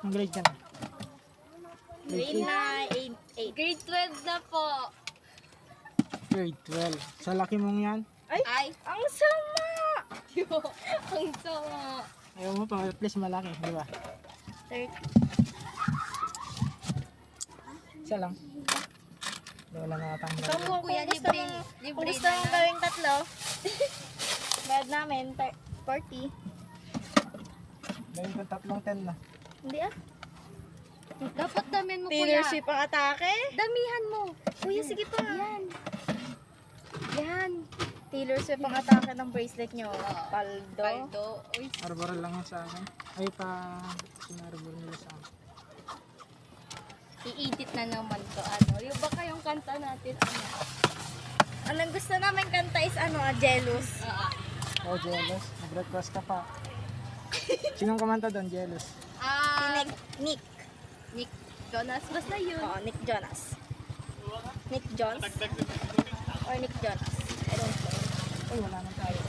Ang grade ka na? Grade 9, 8. Grade 12 na po. Grade 12. Sa laki mong yan? Ay, Ang sama! ang sama. Ayaw mo pa, please malaki, di ba? 30. Isa lang. Wala na natang Ikaw mo, Kuya, kung gusto libre- mong, libre kung gusto na mong lang. gawing tatlo, bayad namin, 40. Gawin ko 3 10 na. Hindi ah. Dapat damin mo, Taylor kuya. Swift ang atake. Damihan mo. Kuya, sige pa. Yan. Yan. Taylor Swift ang atake ng bracelet nyo. Paldo. Paldo. Uy, Arbor lang yan sa akin. Ay pa, sinarbor nila sa akin. i-edit na naman to. Ano? Yung baka yung kanta natin, ano? Anong gusto namin kanta is Jealous. Oh, jealous. Nag-request ka pa. Sinong kumanta doon? Jealous. Si Nick. Nick Jonas. Basta yun. Oo, Nick Jonas. Nick Jones? Or Nick Jonas? I don't know. Ay, wala na tayo.